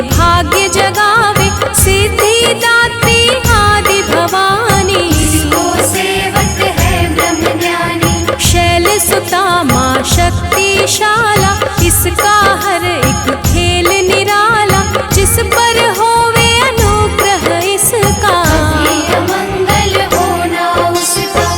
भाग्य जगावे, सिद्धि दात्री आदि भवानी। इसको सेवक है ब्रह्म ज्ञानी, शैल सुता माँ शक्तिशाला, इसका हर एक खेल निराला। जिस पर होवे अनुग्रह इसका, ये अमंगल होना उसका।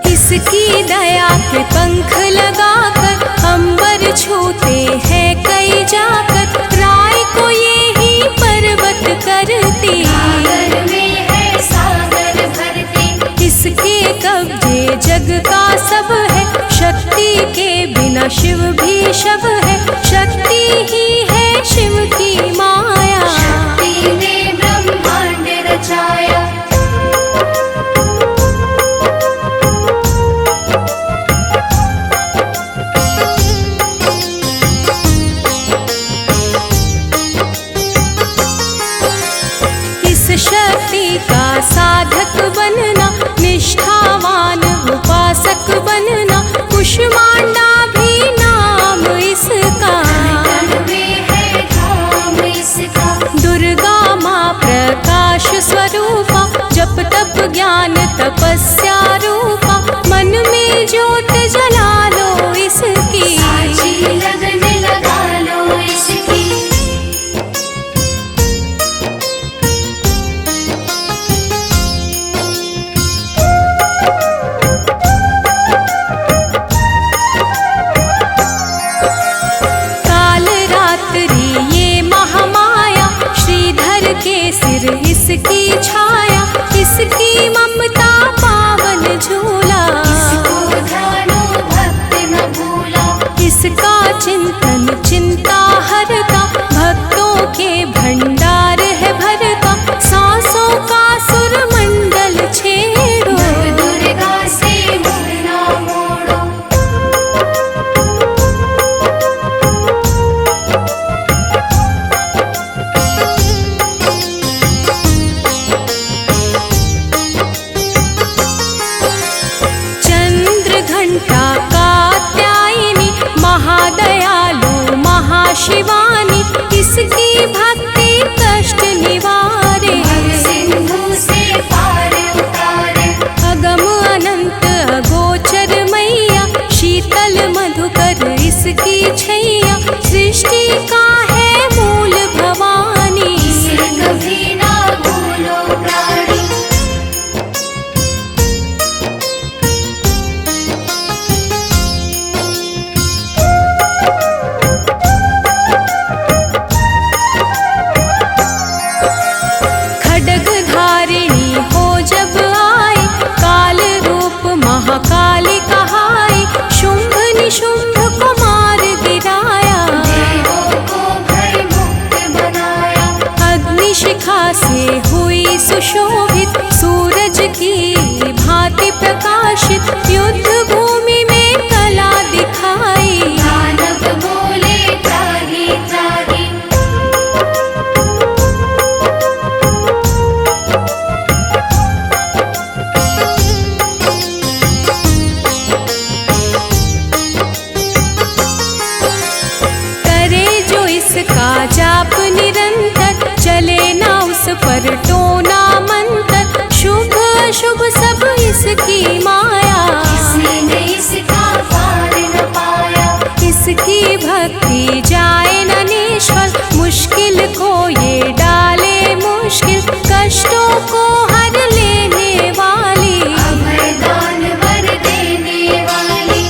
इसकी दया के पंख लगाकर अंबर छूते हैं कई जाकर। राय को ये ही पर्वत करती, सागर में है सागर भरती। इसके कब्जे जग का सब है, शक्ति के बिना शिव भी शव है। शक्ति ही है शिव की माया, शक्ति ने ब्रह्मांड रचाया। इस शक्ति का साधक बनना, निष्ठावान उपासक बनना। कुष्मांडा भी नाम इसका, तन में है धाम इसका। दुर्गा माँ प्रकाश स्वरूपा, जप तप ज्ञान तपस्या रूपा। मन में ज्योत जला लो इसकी, साची लगन लगा लो इसकी। काल रात्रि ये महामाया, श्रीधर के सिर इसकी छाया। इसकी ममता पावन झूला, इसको ध्यानो भक्त न भूला। इसका चिंतन चिंता हरता, भक्तों के भंडार है भरता। सांसों का सुर मंडल छेड़ो, नव दुर्गा से मुँह ना मोड़ो। चंद्र घंटा कात्यायनी, महादयालु महाशिवानी। इसकी भक्ति कष्ट निवारे, सिंधु से पार उतारे। अगम अनंत अगोचर मैया, शीतल मधुकर इसकी छैया। सृष्टि का है मूल भवानी, इसे कभी ना भूलो प्राणी। खड्ग धारिणी हो जब आए, काल रूप महाकाली कहाई। शुंभ निशुंभ को मार गिराया, देवों को भय मुक्त बनाया। अग्निशिखा से हुई सुशोभित, सूरज की भांति प्रकाशित। युद्ध भूमि में कला दिखाई, दानव बोले त्राही त्राही। करे जो इसका जाप निरंतर, चले ना उस पर टोना मंतर। शुभ अशुभ सब इसकी माया, किसी ने इसका पार न पाया। इसकी भक्ति जाए न निष्फल, मुश्किल को ये डाले मुश्किल। कष्टों को हर लेने वाली, अभय दान वर देने वाली।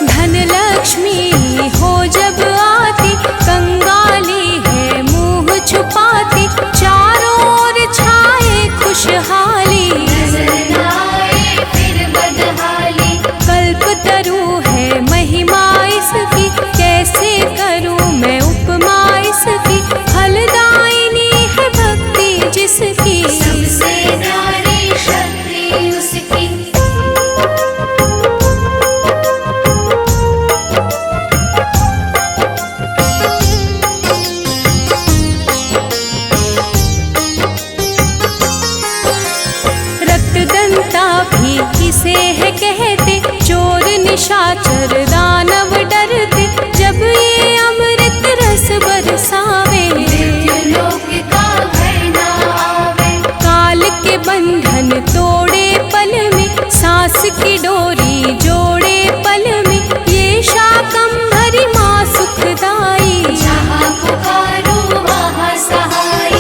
धन लक्ष्मी हो जब आती, कंगाली है मुंह छुपाती। चारों ओर छाए खुशहाली, नजर न आए फिर बदहाली। कल्पतरु है महिमा इसकी, कैसे करूं मैं उपमा इसकी। फलदायिनी है भक्ति जिसकी, सबसे न्यारी की डोरी जोड़े पल में, ये शाकंभरी माँ सुखदाई। जहाँ पुकारो वहाँ सहाय।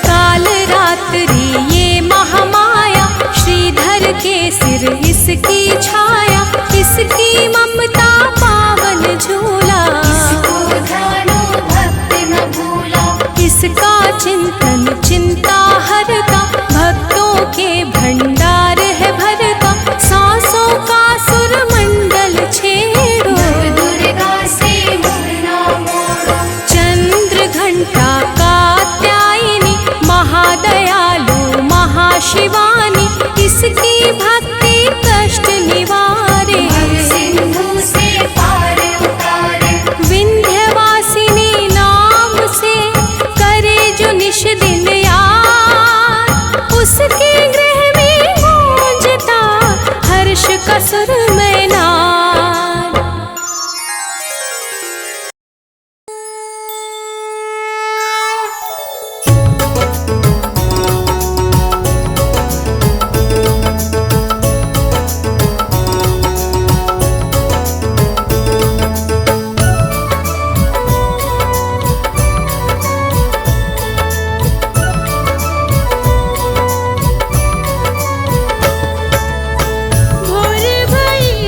काल रात्रि ये महामाया, श्रीधर के सिर इसकी छाया, इसकी ममता पावन झूला। इसको ध्यानो भक्त न भूला। इसका चिंतन चिंता हरता, भक्तों के भंडार है भरता। सांसों का सुर मंडल छेड़ो, नव दुर्गा से मुँह ना मोड़ो। चंद्र घंटा कात्यायनी, महादयालु महाशिवानी। इसकी भक्ति कष्ट निवारे, भव सिंधु से पार उतारे। विंध्यवासिनी नाम से करे जो निश दिन याद, उसके गृह में गूंजता हर्ष का सुर में नाद। भोर भई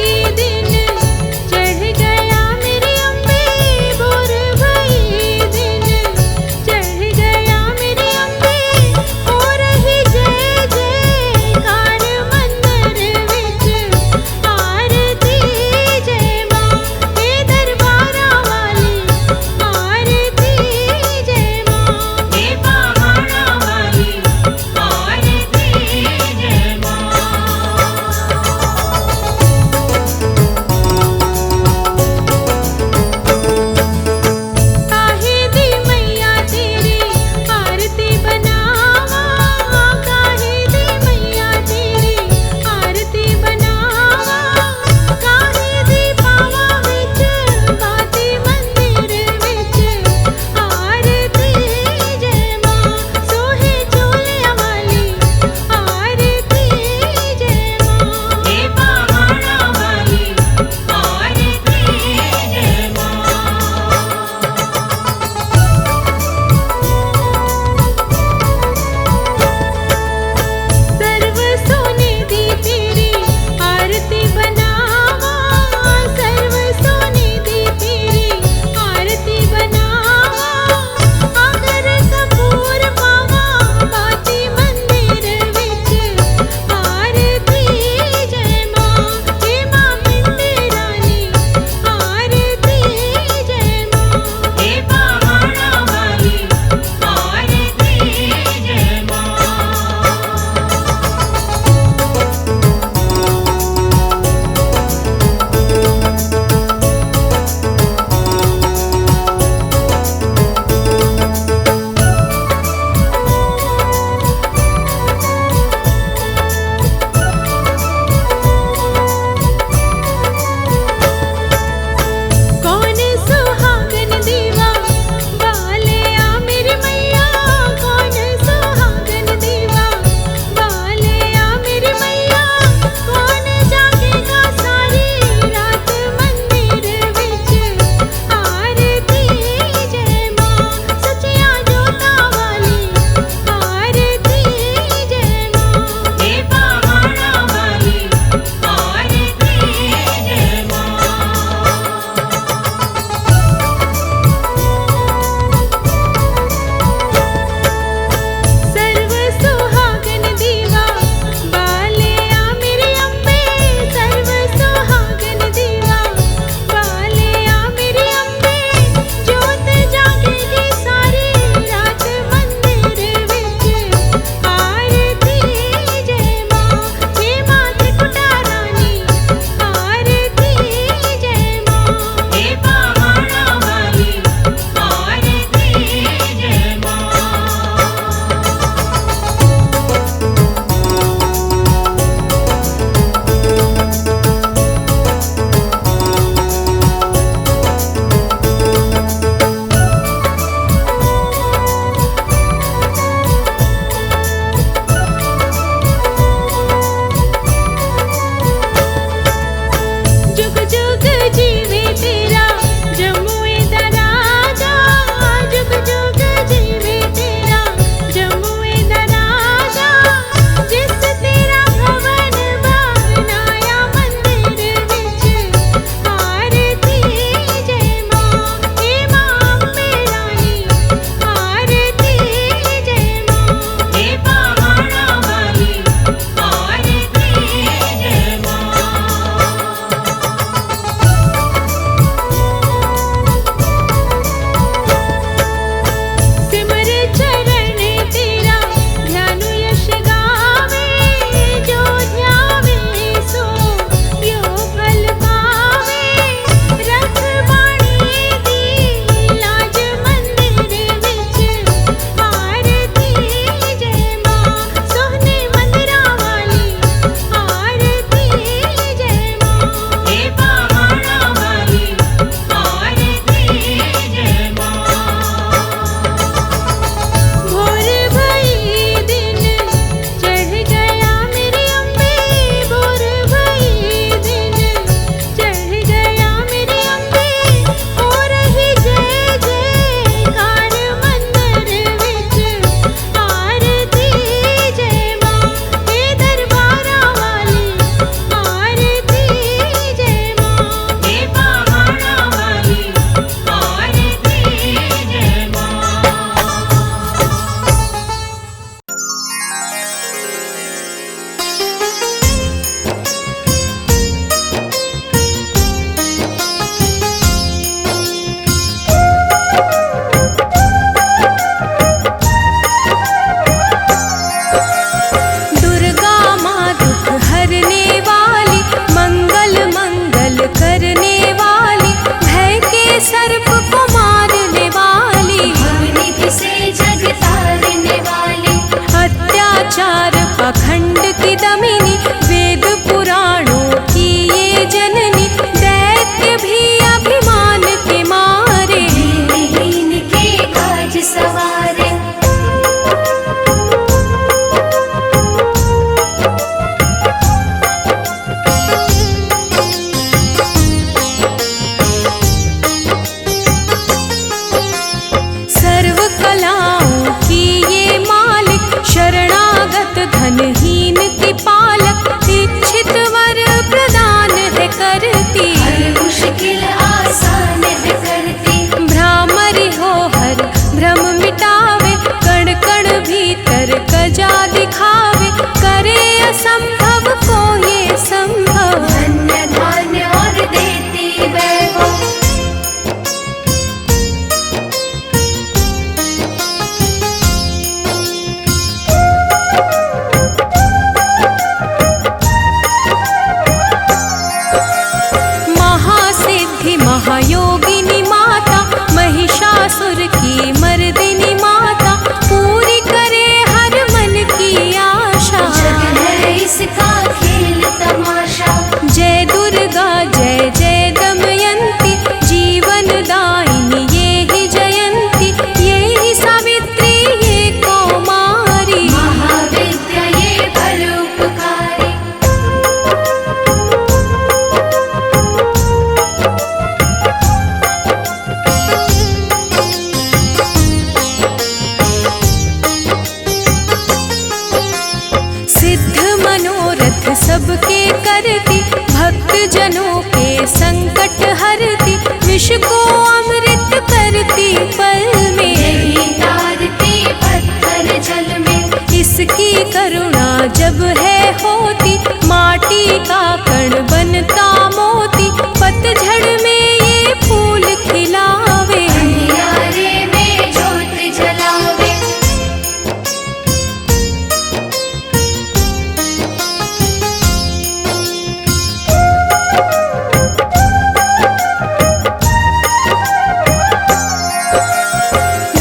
करती, भक्त जनों के संकट हरती, विष को अमृत करती पल में, यही तारती पत्थर जल में। इसकी करुणा जब है होती, माटी का कण बनता मोती, पतझड़ में ये फूल खिलावे, अंधियारे में ज्योत जलावे।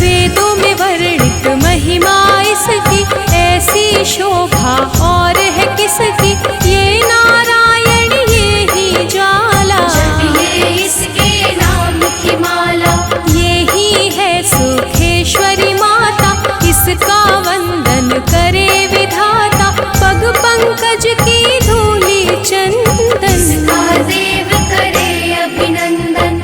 वेदों में वर्णित महिमा इसकी, ऐसी शोभा और है किसकी, ये नारायण ये ही ज्वाला, जपिए इसके नाम की माला। ये ही है सुखेश्वरी माता, इसका वंदन करे विधाता, पग पंकज की धूली चंदन, इसका देव करे अभिनंदन।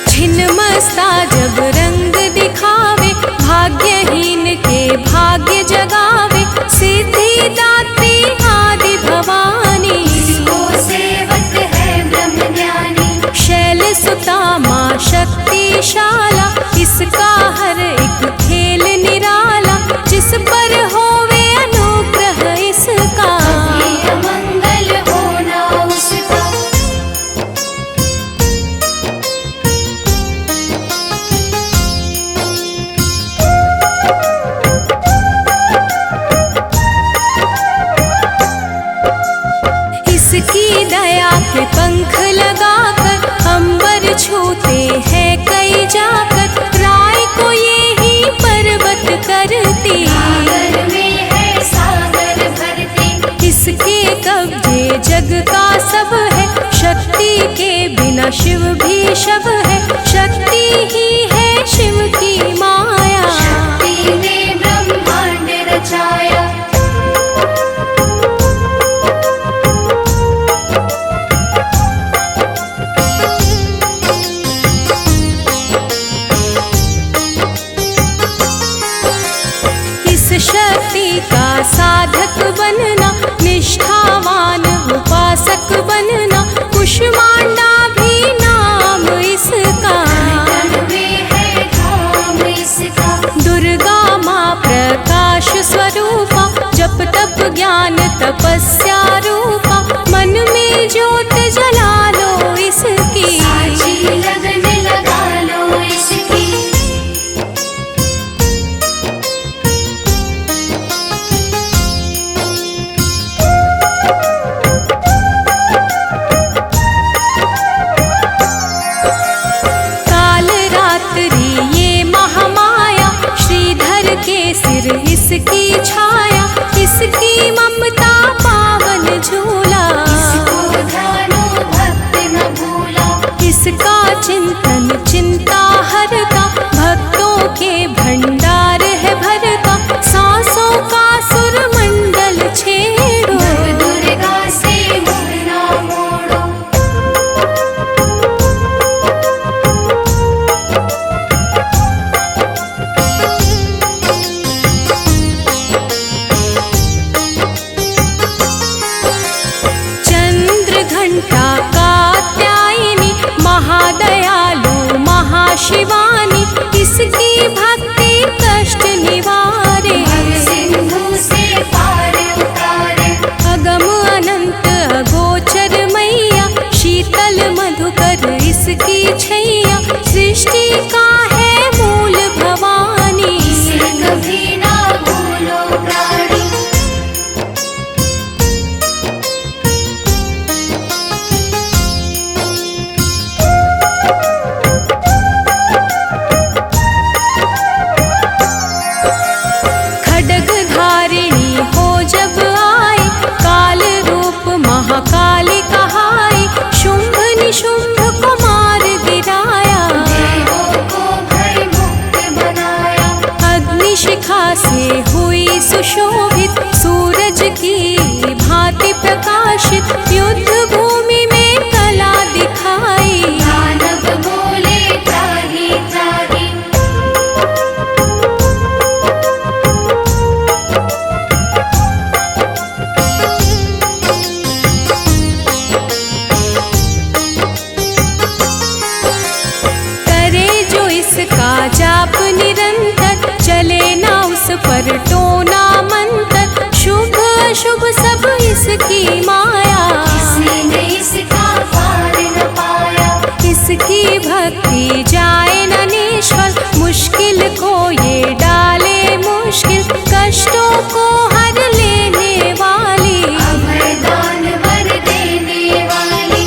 छिन्नमस्ता जब रंग दिखावे, भाग्यहीन के भाग्य जगावे, सिद्धि दात्री आदि भवानी, इसको सेवक है ब्रह्म ज्ञानी। शैल सुता माँ शक्तिशाला, इसका हर एक खेल निराला, जिस पर होवे अनुग्रह इसका, ये अमंगल होना उसका। इसकी दया के पंख लगाकर, अंबर छूते हैं कई जाकर, राय को ये ही पर्वत करती, सागर में है सागर भरती। इसके कब्जे जग का सब है, शक्ति के बिना शिव भी शव है, शक्ति ही है शिव की माया, शक्ति ने ब्रह्मांड रचाया। इस शक्ति का साधक बनना, निष्ठावान उपासक बनना, कुष्मांडा भी नाम इसका, तन में है धाम इसका। दुर्गा माँ प्रकाश स्वरूपा, जप तप ज्ञान तपस्या रूपा, मन में ज्योत जला लो इसकी, साची लगन लगा लो इसकी। काल रात्रि ये महामाया, श्रीधर के सिर इसकी छाया, इसकी ममता पावन झूला, इसको ध्यानो भक्त न भूला। इसका चिंतन चिंता हरता, भक्तों के भंडार है भरता, सांसों का सुर मंडल छेड़ो, नव दुर्गा से मुँह ना मोड़ो। चंद्र घंटा कात्यायनी, महादयालु महाशिवानी, इसकी भक्ति कष्ट निवारे, सिंधु से पार उतारे। अगम अनंत अगोचर मैया, शीतल मधुकर इसकी छैया, सृष्टि का है मूल भवानी, इसे कभी ना भूलो प्राणी। खड्ग धारिणी हो जब आए, काल रूप महाकाली कहाई, शुंभ निशुंभ को मार गिराया, देवों को इसकी माया, किसी ने इसका पार न पाया। इसकी भक्ति जाए न निष्फल, मुश्किल को ये डाले मुश्किल, कष्टों को हर लेने वाली, अभय दान वर देने वाली।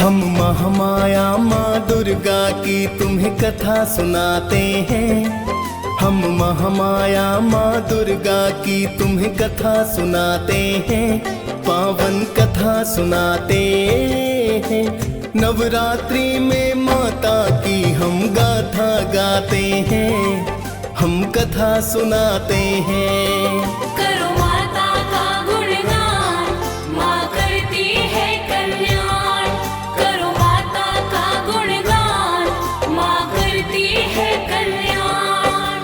हम महामाया माँ दुर्गा की तुम्हें कथा सुनाते हैं। हम महामाया माँ दुर्गा की तुम्हें कथा सुनाते हैं। पावन कथा सुनाते हैं। नवरात्रि में माता की हम गाथा गाते हैं। हम कथा सुनाते हैं। करो माता का गुणगान, माँ करती है कल्याण। करो माता का गुणगान, माँ करती है कल्याण।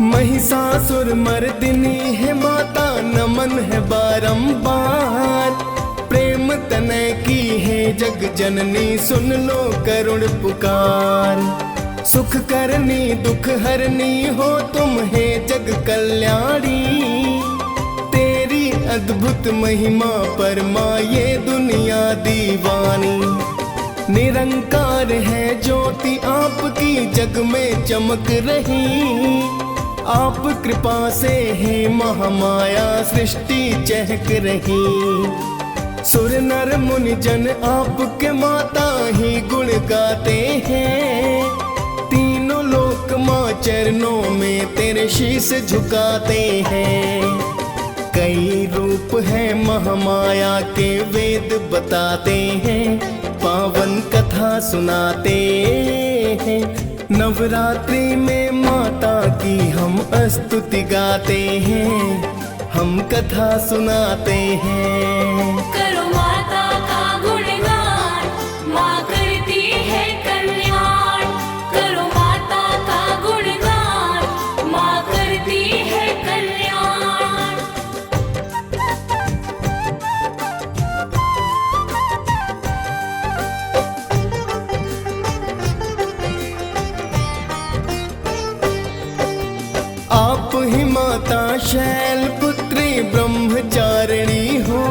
महिषासुर मर्दिनी है माता, नमन है बारंबार। प्रेम तनय की है जग जननी, सुन लो करुण पुकार। सुख करनी दुख हरनी हो तुम है जग कल्याणी। तेरी अद्भुत महिमा पर माँ ये दुनिया दीवानी। निरंकार है ज्योति आपकी जग में चमक रही। आप कृपा से है महामाया सृष्टि चहक रही। सुर नर मुनि जन आपके माता ही गुण गाते हैं। तीनों लोक माँ चरणों में तेरे शीश झुकाते हैं। कई रूप है महामाया के वेद बताते हैं। पावन कथा सुनाते हैं। नवरात्रि में माता की हम स्तुति गाते हैं। हम कथा सुनाते हैं। करो माता का गुणगान, माँ करती है कल्याण। करो माता का गुणगान, माँ करती है कल्याण। आप ही माता शैलपुत्री ब्रह्मचारिणी हो।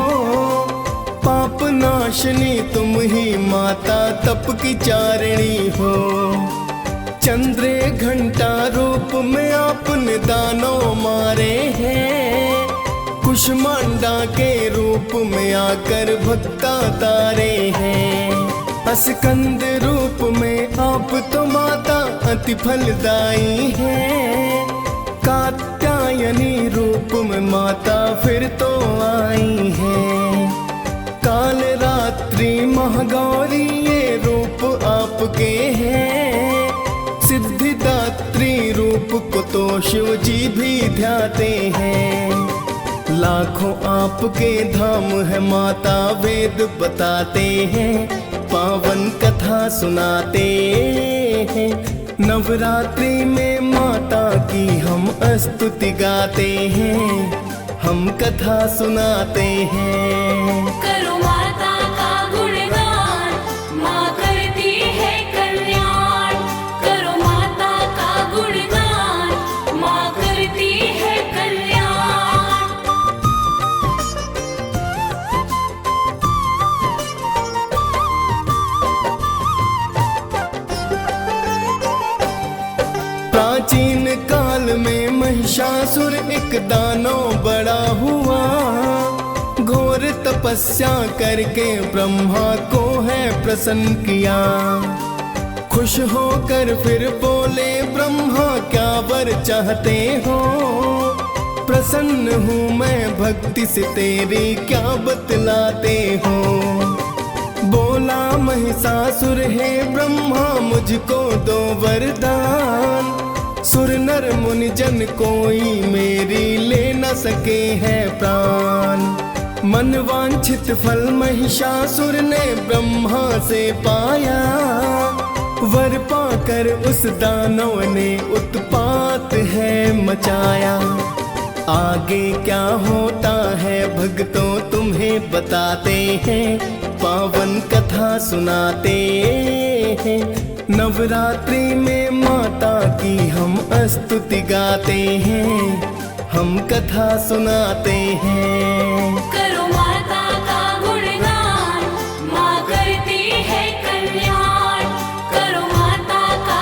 पाप नाशनी तुम ही माता तप की चारिणी हो। चंद्रे घंटा रूप में आपने दानों मारे हैं। कुष्मांडा के रूप में आकर भक्ता तारे हैं। स्कंद रूप में आप तो माता अति फलदायी है। कात्यायनी रूप में माता फिर तो आई है। काल रात्रि महागौरी ये रूप आपके हैं। सिद्धिदात्री रूप को तो शिव जी भी ध्याते हैं। लाखों आपके धाम है माता वेद बताते हैं। पावन कथा सुनाते हैं। नवरात्रि में माता की हम स्तुति गाते हैं। हम कथा सुनाते हैं। करो माता का गुणगान, माँ करती है कल्याण। करो माता का गुणगान, माँ करती है कल्याण। प्राचीन काल में महिषासुर एक दानव बड़ा हुआ। घोर तपस्या करके ब्रह्मा को है प्रसन्न किया। खुश होकर फिर बोले ब्रह्मा क्या वर चाहते हो। प्रसन्न हूँ मैं भक्ति से तेरी क्या बतलाते हो। बोला महिषासुर है ब्रह्मा मुझको दो वरदान। सुर नर मुनि जन कोई मेरी ले न सके है प्राण। मन वांछित फल महिषासुर ने ब्रह्मा से पाया। वर पाकर उस दानव ने उत्पात है मचाया। आगे क्या होता है भक्तों तुम्हें बताते हैं। पावन कथा सुनाते हैं। नवरात्रि में माता की हम स्तुति गाते हैं। हम कथा सुनाते हैं। करो माता का गुणगान, माँ करती है कल्याण। करो माता का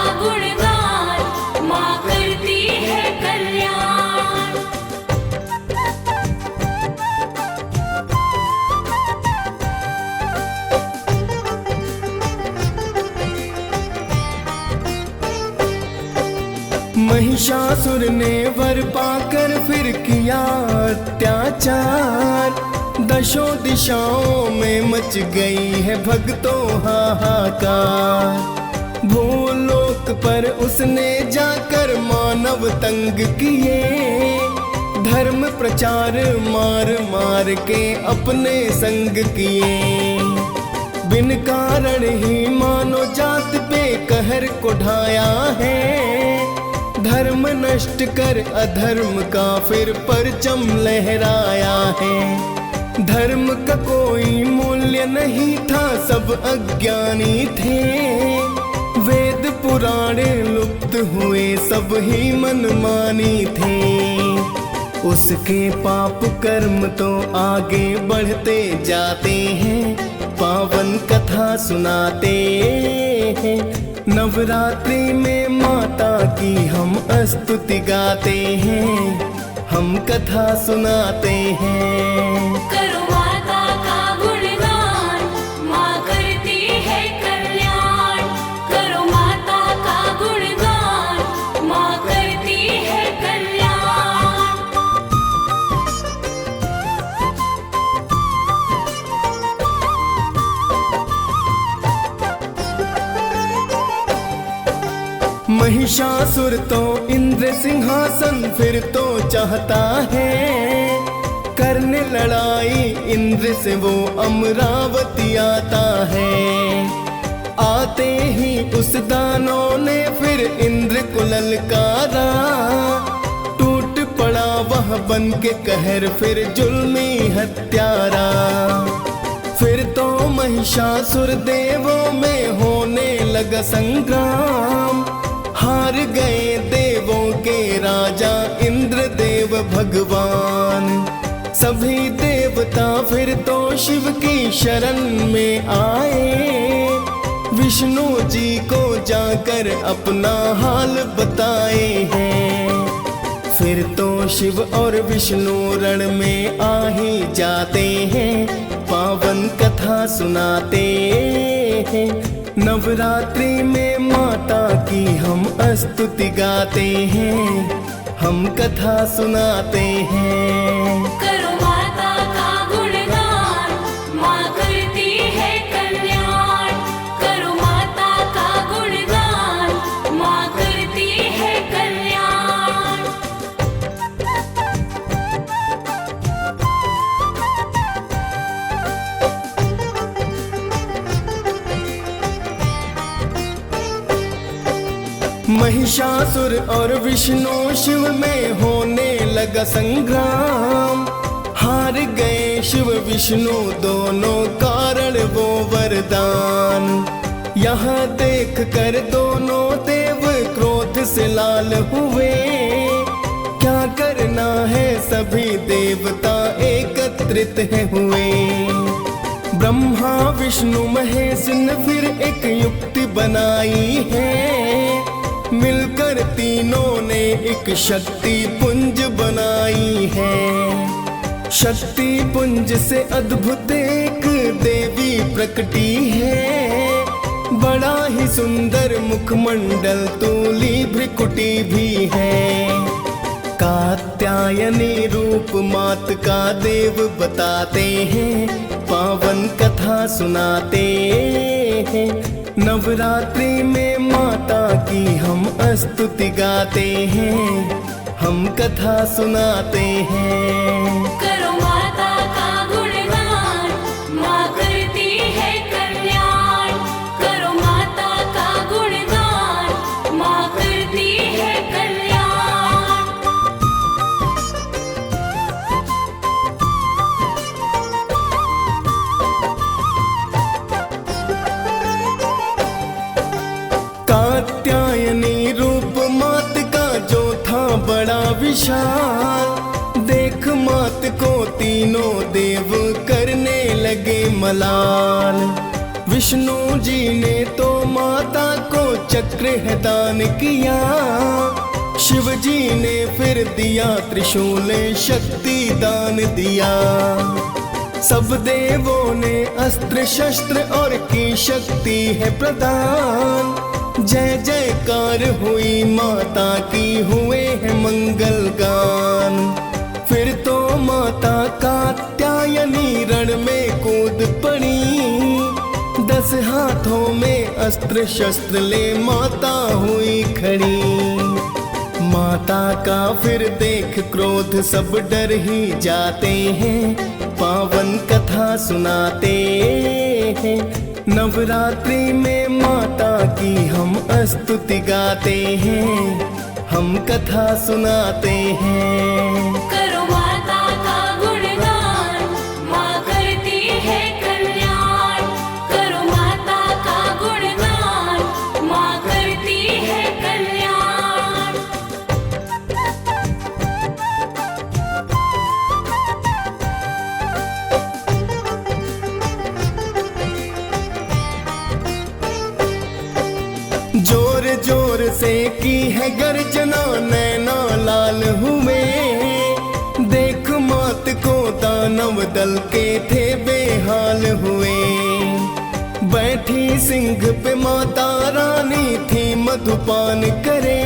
महिषासुर ने वर पाकर फिर किया अत्याचार। दशों दिशाओं में मच गई है भक्तों हाहाकार। भूलोक पर उसने जाकर मानव तंग किए, धर्म प्रचार मार मार के अपने संग किए। बिन कारण ही मानो जात पे कहर को ढाया है, धर्म नष्ट कर अधर्म का फिर परचम लहराया है। धर्म का कोई मूल्य नहीं था, सब अज्ञानी थे। वेद पुराण लुप्त हुए, सब ही मनमानी थे। उसके पाप कर्म तो आगे बढ़ते जाते हैं, पावन कथा सुनाते हैं। नवरात्रि में माता की हम स्तुति गाते हैं, हम कथा सुनाते हैं। करो माता का गुणगान, माँ करती है कल्याण। करो माता का गुणगान, माँ करती है कल्याण। महिषासुर तो इंद्र सिंहासन फिर तो चाहता है, करने लड़ाई इंद्र से वो अमरावती आता है। आते ही उस दानव ने फिर इंद्र को ललकारा, टूट पड़ा वह बन के कहर फिर जुल्मी हत्यारा। फिर तो महिषासुर देवों में होने लगा संग्राम, हार गए देवों के राजा इंद्र देव भगवान। सभी देवता फिर तो शिव की शरण में आए, विष्णु जी को जाकर अपना हाल बताए हैं। फिर तो शिव और विष्णु रण में आ ही जाते हैं, पावन कथा सुनाते हैं। नवरात्रि में माता की हम स्तुति गाते हैं, हम कथा सुनाते हैं। करो माता का गुणगान, माँ करती है कल्याण। करो माता का गुणगान, माँ करती है कल्याण। महिषासुर और विष्णु शिव में होने लगा संग्राम, हार गए शिव विष्णु दोनों कारण वो वरदान। यहाँ देख कर दोनों देव क्रोध से लाल हुए, क्या करना है सभी देवता एकत्रित है हुए। ब्रह्मा विष्णु महेश ने फिर एक युक्ति बनाई है, मिलकर तीनों ने एक शक्ति पुंज बनाई है। शक्ति पुंज से अद्भुत एक देवी प्रकटी है, बड़ा ही सुंदर मुखमंडल तूली भ्रिकुटी भी है। कात्यायनी रूप मात का देव बताते हैं, पावन कथा सुनाते हैं। नवरात्रि में माता की हम स्तुति गाते हैं, हम कथा सुनाते हैं। करो माता का गुणगान, माँ करती है कल्याण। करो माता का गुणगान, माँ करती है कल्याण। कात्यायनी रूप मात का जो था बड़ा विशाल, देख मात को तीनों देव करने लगे मलाल। विष्णु जी ने तो माता को चक्र है दान किया, शिव जी ने फिर दिया त्रिशूल शक्ति दान दिया। सब देवों ने अस्त्र शस्त्र और की शक्ति है प्रदान, जय जयकार हुई माता की, हुए हैं मंगल गान। फिर तो माता कात्यायनी रण में कूद पड़ी, 10 हाथों में अस्त्र शस्त्र ले माता हुई खड़ी। माता का फिर देख क्रोध सब डर ही जाते हैं, पावन कथा सुनाते हैं। नवरात्रि में माता की हम स्तुति गाते हैं, हम कथा सुनाते हैं। करो माता का गुणगान, माँ करती है कल्याण। करो माता का गुणगान, माँ करती है कल्याण। जोर जोर से की है गर्जना, नैना लाल हुए। देख मात को दानव दल के थे बेहाल हुए। बैठी सिंह पे माता रानी थी मधुपान करे,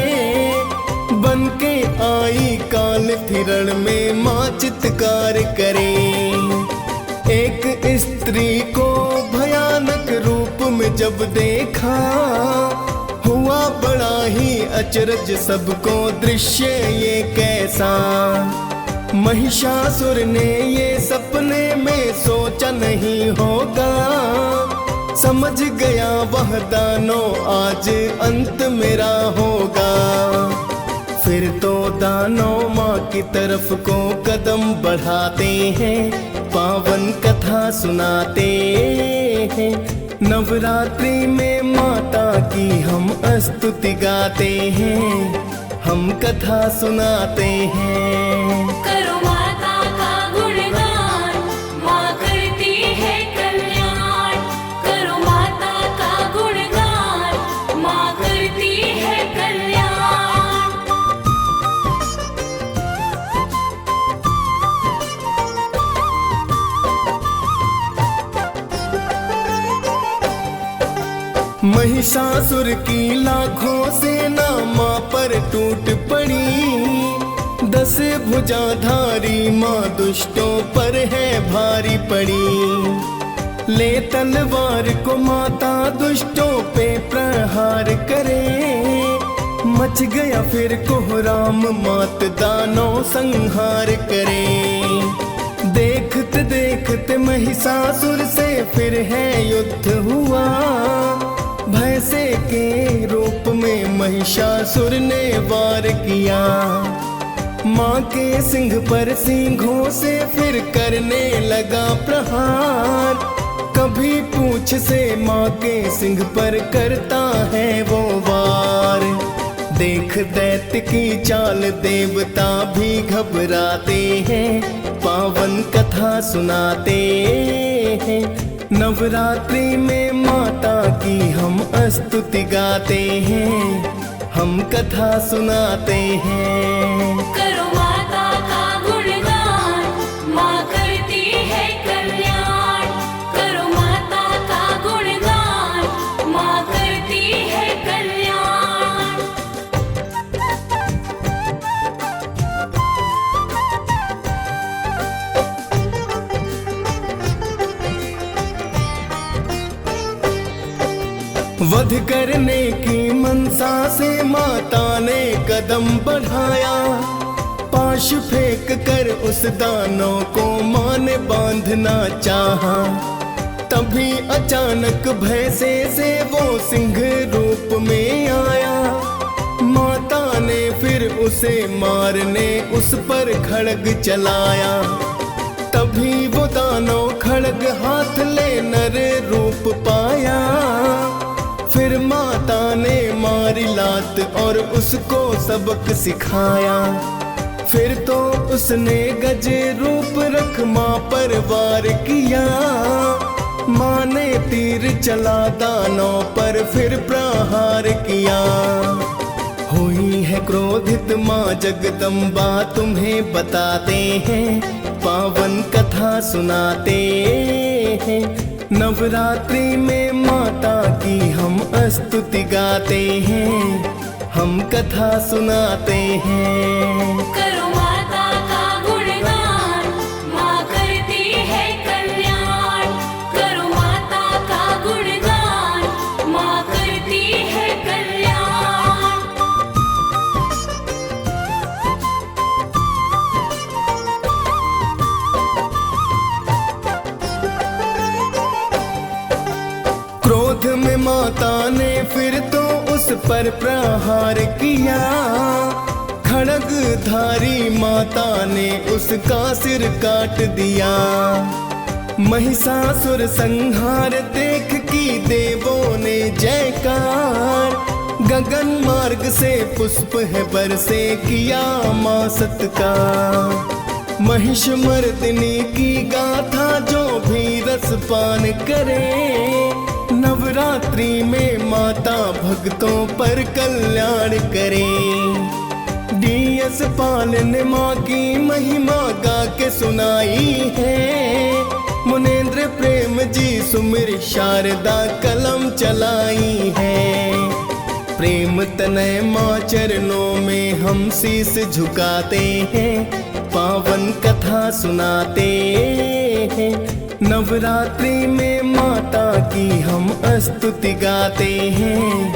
बन के आई काल थिरण में माँ चित्कार करे। एक स्त्री को भयानक रूप में जब देखा, हुआ बड़ा ही अचरज सबको दृश्य ये कैसा। महिषासुर ने ये सपने में सोचा नहीं होगा, समझ गया वह दानव आज अंत मेरा होगा। फिर तो दानव माँ की तरफ को कदम बढ़ाते हैं, पावन कथा सुनाते हैं। नवरात्रि में माता की हम स्तुति गाते हैं, हम कथा सुनाते हैं। करो माता का गुणगान, माँ करती है कल्याण। करो माता का गुणगान, माँ करती है कल्याण। महिषासुर की लाखों सेना माँ पर टूट पड़ी, 10 भुजाधारी माँ दुष्टों पर है भारी पड़ी। ले तलवार को माता दुष्टों पे प्रहार करे, मच गया फिर कोहराम मात दानव संहार करे। देखते देखते महिषासुर से फिर है युद्ध हुआ, भैंसे के रूप में महिषासुर ने वार किया। माँ के सिंह पर सिंहों से फिर करने लगा प्रहार, कभी पूंछ से माँ के सिंह पर करता है वो वार। देख दैत्य की चाल देवता भी घबराते हैं, पावन कथा सुनाते हैं। नवरात्रि में माता की हम स्तुति गाते हैं, हम कथा सुनाते हैं। करो माता का गुणगान, माँ करती है कल्याण। करो माता का गुणगान, माँ करती है कल्याण। वध करने की मनसा से माता ने कदम बढ़ाया, पाश फेंक कर उस दानव को माँ ने बांधना चाहा। तभी अचानक भैंसे से वो सिंह रूप में आया, माता ने फिर उसे मारने उस पर खड्ग चलाया। तभी वो दानव खड्ग हाथ ले नर रूप पाया, फिर माता ने मारी लात और उसको सबक सिखाया। फिर तो उसने गज रूप रख माँ पर वार किया, माँ ने तीर चला दानव पर फिर प्रहार किया। हुई है क्रोधित माँ जगदम्बा तुम्हें बताते हैं, पावन कथा सुनाते हैं। नवरात्रि में माता की हम स्तुति गाते हैं, हम कथा सुनाते हैं। करो माता का गुणगान, माँ करती है कल्याण। करो माता का गुणगान, माँ करती है कल्याण। क्रोध में माता ने फिर तो उस पर प्रहार किया, खड्गधारी माता ने उसका सिर काट दिया। महिषासुर संहार देख की देवों ने जयकार, गगन मार्ग से पुष्प है बरसे किया माँ सत्कार। महिषमर्दिनी की गाथा जो भी रसपान करे, नवरात्रि में माता भक्तों पर कल्याण करे। डीएस पाल ने माँ की महिमा गा के सुनाई है, मुनेंद्र प्रेम जी सुमिर शारदा कलम चलाई है। प्रेम तनय माँ चरणों में हम शीस झुकाते हैं, पावन कथा सुनाते हैं। नवरात्रि में माता की हम स्तुति गाते हैं,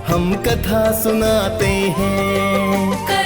हम कथा सुनाते हैं।